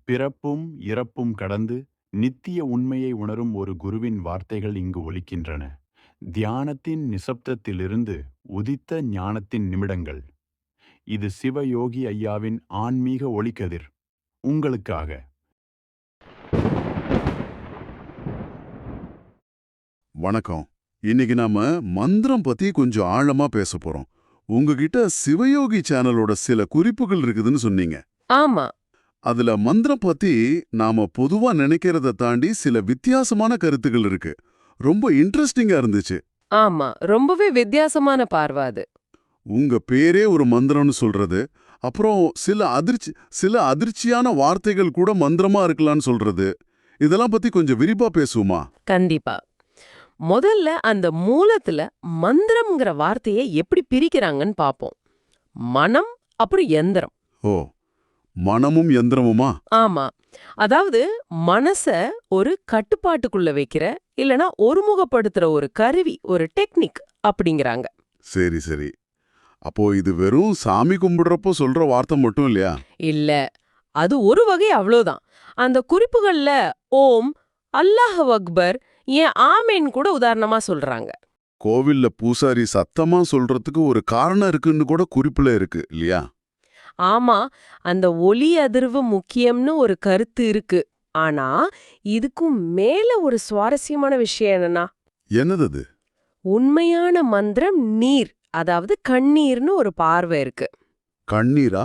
பிறப்பும் இறப்பும் கடந்து நித்திய உண்மையை உணரும் ஒரு குருவின் வார்த்தைகள் இங்கு ஒலிக்கின்றன. தியானத்தின் நிசப்தத்திலிருந்து உதித்த ஞானத்தின் நிமிடங்கள். இது சிவயோகி ஐயாவின் ஆன்மீக ஒளிக்கதிர் உங்களுக்காக. வணக்கம். இன்னைக்கு நாம மந்திரம் பத்தி கொஞ்சம் ஆழமா பேச போறோம். உங்ககிட்ட சிவயோகி சேனலோட சில குறிப்புகள் இருக்குதுன்னு சொன்னீங்க. ஆமா. அதுல மந்திரம் பத்தி நாம பொதுவா நினைக்கிறத தாண்டி சில வித்தியாசமான கருத்துகள் இருக்கு. ரொம்ப இன்ட்ரெஸ்டிங்கா இருந்துச்சு. ஆமா, ரொம்பவே வித்தியாசமான பார்வை அது. உங்க பேரே ஒரு மந்திரம்னு சொல்றது, அப்புறம் சில அதிர்ச்சியான வார்த்தைகள் கூட மந்திரமா இருக்கலாம்னு சொல்றது, இதெல்லாம் பத்தி கொஞ்சம் விரிவா பேசுவோமா? கண்டிப்பா. முதல்ல அந்த மூலத்துல மந்திரம்ங்கிற வார்த்தையை எப்படி பிரிக்கிறாங்கன்னு பாப்போம். மனம் அப்புறம் எந்திரம். ஓ, மனமும் யந்திரமுமா? ஆமா. அதாவது மனச ஒரு கட்டுப்பாட்டுக்குள்ள வைக்கிற இல்லனா ஒருமுகப்படுத்துற ஒரு கருவி, ஒரு டெக்னிக் அப்படிங்கிறாங்க. சரி சரி. அப்போ இது வெறும் சாமி கும்பிடுறப்போ சொல்ற வார்த்தை மட்டும் இல்லையா? இல்ல, அது ஒரு வகை அவ்வளோதான். அந்த குறிப்புகள்ல ஓம், அல்லாஹ் அக்பர், ஏன் ஆமேன் கூட உதாரணமா சொல்றாங்க. கோவில்ல பூசாரி சத்தமா சொல்றதுக்கு ஒரு காரணம் இருக்குன்னு கூட குறிப்புல இருக்கு இல்லையா? ஆமா, அந்த ஒலி அதிர்வு முக்கியம்னு ஒரு கருத்து இருக்கு. ஆனா இதுக்கும் மேல ஒரு சுவாரஸ்யமான விஷயம் என்னன்னா, என்னது அது? உண்மையான மந்திரம் நீர், அதாவது கண்ணீர்னு ஒரு பார்வை இருக்கு. கண்ணீரா?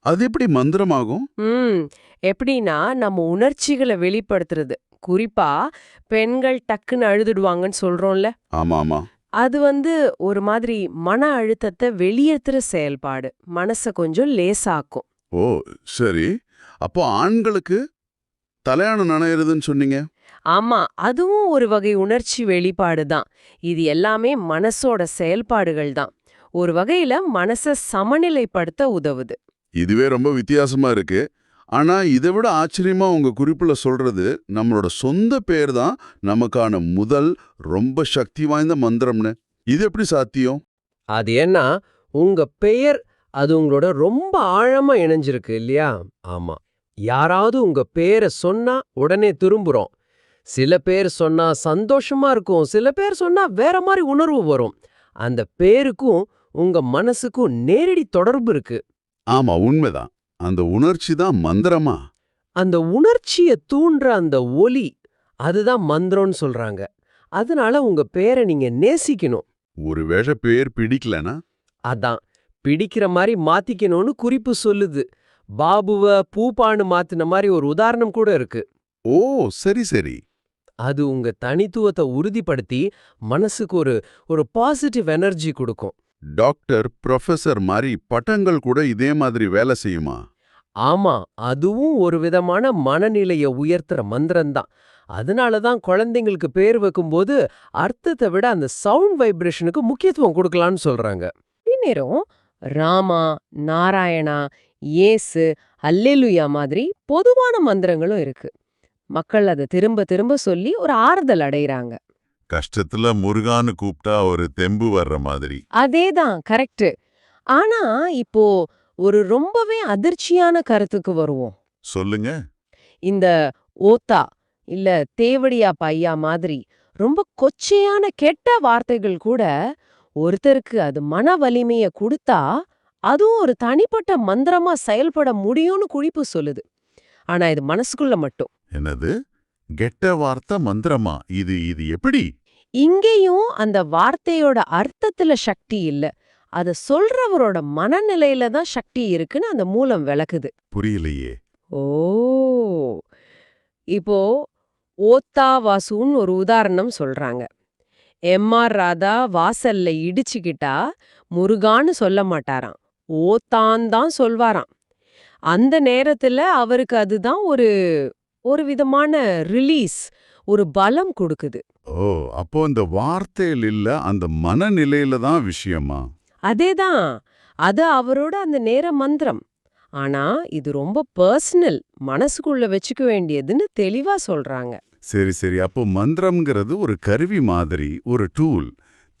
அது எப்படி மந்திரமாகும்? ம் எப்படின்னா, நம்ம உணர்ச்சிகளை வெளிப்படுத்துறது. குறிப்பா பெண்கள் டக்குன்னு அழுதுடுவாங்கன்னு சொல்றோம்ல, ஆமா ஆமா. அது ஒரு மாதிரி மன அழுத்தத்தை வெளியேற்றுற செயல்பாடு. மனச கொஞ்சம் லேசாக்கும். ஓ சரி. அப்போ ஆண்களுக்கு தலையாணம் நனையிறதுன்னு சொன்னீங்க. ஆமா, அதுவும் ஒரு வகை உணர்ச்சி வெளிப்பாடு தான். இது எல்லாமே மனசோட செயல்பாடுகள் தான். ஒரு வகையில மனச சமநிலைப்படுத்த உதவுது. இதுவே ரொம்ப வித்தியாசமா இருக்கு. ஆனா இதை விட ஆச்சரியமா உங்க குறிப்புல சொல்றது நம்மளோட சொந்த பேர் தான் நமக்கான முதல் ரொம்ப சக்தி வாய்ந்த மந்திரம்னு. இது எப்படி சாத்தியம்? அது ஏன்னா உங்க பெயர் அது உங்களோட ரொம்ப ஆழமா இணைஞ்சிருக்கு இல்லையா? ஆமா. யாராவது உங்க பேரை சொன்னா உடனே திரும்புறோம். சில பேர் சொன்னா சந்தோஷமா இருக்கும், சில பேர் சொன்னா வேற மாதிரி உணர்வு வரும். அந்த பேருக்கும் உங்க மனசுக்கும் நேரடி தொடர்பு இருக்கு. ஆமா உண்மைதான். அந்த உணர்ச்சி தான் மந்திரமா? அந்த உணர்ச்சியை தூண்டுற அந்த ஒலி, அதுதான் மந்திரம்னு சொல்றாங்க. அதனால உங்க பேரை நீங்க நேசிக்கணும். ஒருவேளை பேர் பிடிக்கலனா? அதான், பிடிக்கிற மாதிரி மாத்திக்கணும்னு குறிப்பு சொல்லுது. பாபுவ பூப்பான்னு மாத்தின மாதிரி ஒரு உதாரணம் கூட இருக்கு. ஓ சரி சரி. அது உங்க தனித்துவத்தை உறுதிப்படுத்தி மனசுக்கு ஒரு பாசிட்டிவ் எனர்ஜி கொடுக்கும். டாக்டர், ப்ரொஃபசர் மாதிரி பட்டங்கள் கூட இதே மாதிரி வேலை செய்யுமா? ஆமா, அதுவும் ஒரு விதமான மனநிலைய உயர்த்துற மந்திரம்தான். அதனாலதான் குழந்தைங்களுக்கு பேர் வைக்கும்போது அர்த்தத்தை விட அந்த சவுண்ட் வைப்ரேஷனுக்கு முக்கியத்துவம் கொடுக்கலாம்னு சொல்றாங்க. நேரம் ராமா, நாராயணா, இயேசு, அல்லேலுயா மாதிரி பொதுவான மந்திரங்களும் இருக்கு. மக்கள் அதை திரும்ப திரும்ப சொல்லி ஒரு ஆறுதல் அடைகிறாங்க. கஷ்டத்துல முருகான்னு கூப்பிட்டா ஒரு தெம்பு வர்ற மாதிரி. அதேதான், கரெக்ட். ஆனா இப்போ ஒரு ரொம்பவே அதிர்ச்சியான கருத்துக்கு வருவோம். சொல்லுங்க. இந்த ஓத்தா இல்ல தேவடியா பையா மாதிரி ரொம்ப கொச்சையான கெட்ட வார்த்தைகள் கூட ஒருத்தருக்கு அது மன வலிமைய கொடுத்தா அதுவும் ஒரு தனிப்பட்ட மந்திரமா செயல்பட முடியும்னு குறிப்பு சொல்லுது. ஆனா இது மனசுக்குள்ள மட்டும். என்னது? கெட்ட வார்த்தை மந்திரமா? இது இது எப்படி? இங்கேயும் அந்த வார்த்தையோட அர்த்தத்துல சக்தி இல்ல, அத சொல்றவரோட மனநிலையில தான் சக்தி இருக்குன்னு அந்த மூலம் விளக்குது. புரியலையே. ஓ, இப்போ ஓத்தா வாசுன்னு ஒரு உதாரணம் சொல்றாங்க. எம்.ஆர். ராதா வாசல்ல இடிச்சுக்கிட்டா முருகான்னு சொல்ல மாட்டாராம், ஓத்தான் தான் சொல்வாராம். அந்த நேரத்துல அவருக்கு அதுதான் ஒரு விதமான ரிலீஸ், ஒரு பலம் கொடுக்குது. ஓ, அப்போ இந்த வார்த்தையில் இல்ல, அந்த மனநிலையில தான் விஷயமா? அதேதான், அது அவரோட அந்த நேர மந்திரம். ஆனா இது ரொம்ப பர்சனல், மனசுக்குள்ள வச்சுக்க வேண்டியதுன்னு தெளிவா சொல்றாங்க. சரி சரி. அப்போ மந்திரம்ங்கிறது ஒரு கருவி மாதிரி, ஒரு டூல்.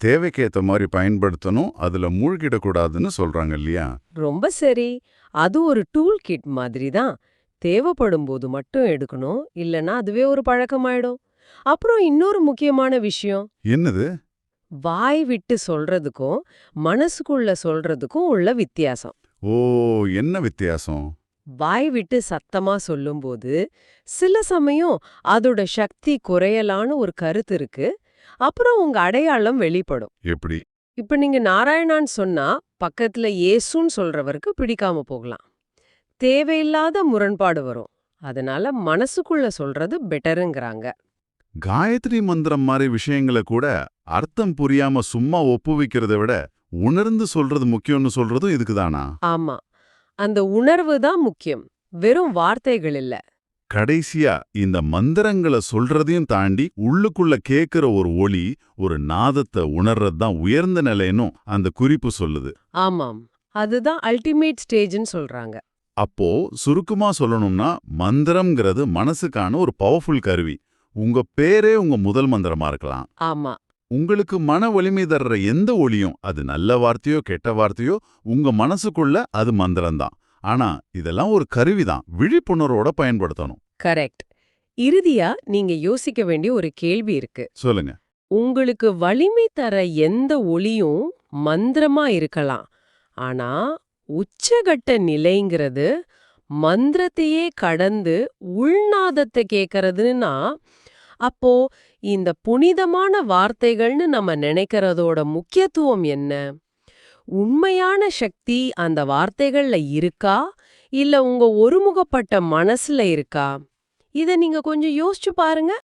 தேவைக்கேத்த மாதிரி பயன்படுத்தணும், அதுல மூழ்கிடக்கூடாதுன்னு சொல்றாங்க இல்லையா? ரொம்ப சரி. அது ஒரு டூல் கிட் மாதிரி தான். தேவைப்படும் போது மட்டும் எடுக்கணும், இல்லனா அதுவே ஒரு பழக்கமாயிடும். அப்புறம் இன்னொரு முக்கியமான விஷயம், என்னது? வாய் விட்டு சொல்றதுக்கும் மனசுக்குள்ள சொல்றதுக்கும் உள்ள வித்தியாசம். ஓ, என்ன வித்தியாசம்? வாய் விட்டு சத்தமா சொல்லும்போது சில சமயம் அதோட சக்தி குறையலான்னு ஒரு கருத்து இருக்கு. அப்புறம் உங்க அடையாளம் வெளிப்படும். எப்படி? இப்ப நீங்க நாராயணான்னு சொன்னா பக்கத்துல இயேசுன்னு சொல்றவருக்கு பிடிக்காம போகலாம். தேவையில்லாத முரண்பாடு வரும். அதனால மனசுக்குள்ள சொல்றது பெட்டருங்கிறாங்க. காயத்ரி மந்திரம் மாதிரி விஷயங்களை கூட அர்த்தம் புரியாம சும்மா ஒப்புவிக்கிறத விட உணர்ந்து சொல்றது முக்கியம்னு சொல்றதும் இதுக்குதானா? ஆமா, அந்த உணர்வு தான் முக்கியம், வெறும் வார்த்தைகள் இல்ல. கடைசியா இந்த மந்திரங்களை சொல்றதையும் தாண்டி உள்ளுக்குள்ள கேக்குற ஒரு ஒளி, ஒரு நாதத்தை உணர்றது தான் உயர்ந்த நிலைன்னும் அந்த குறிப்பு சொல்லுது. ஆமாம், அதுதான் அல்டிமேட் ஸ்டேஜ்னு சொல்றாங்க. அப்போ சுருக்கமா சொல்லணும்னா மந்திரம்ங்கிறது மனசுக்கான ஒரு பவர்ஃபுல் கருவி. உங்க பேரே உங்க முதல் மந்திரமா இருக்கலாம். ஆமா, உங்களுக்கு மன வலிமை தர்ற எந்த ஒளியும், அது நல்ல வார்த்தையோ கெட்ட வார்த்தையோ, உங்க மனசுக்குள்ள அது மந்திரம்தான். ஆனா இதெல்லாம் ஒரு கருவிதான், விழிப்புணர்வோட பயன்படுத்தணும். கரெக்ட். இறுதியா நீங்க யோசிக்க வேண்டிய ஒரு கேள்வி இருக்கு. சொல்லுங்க. உங்களுக்கு வலிமை தர எந்த ஒளியும் மந்திரமா இருக்கலாம். ஆனா உச்சகட்ட நிலைங்கிறது மந்திரத்தையே கடந்து உள்நாதத்தை கேட்கறதுன்னா, அப்போ இந்த புனிதமான வார்த்தைகள்னு நம்ம நினைக்கிறதோட முக்கியத்துவம் என்ன? உண்மையான சக்தி அந்த வார்த்தைகள்ல இருக்கா, இல்ல உங்க ஒருமுகப்பட்ட மனசுல இருக்கா? இத நீங்க கொஞ்சம் யோசிச்சு பாருங்க.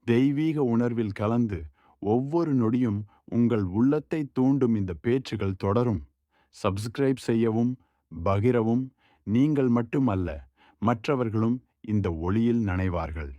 தெய்வீக உணர்வில் கலந்து ஒவ்வொரு நொடியும் உங்கள் உள்ளத்தை தூண்டும் இந்த பேச்சுகள் தொடரும். சப்ஸ்கிரைப் செய்யவும், பகிரவும். நீங்கள் மட்டுமல்ல, மற்றவர்களும் இந்த ஒளியில் நனைவார்கள்.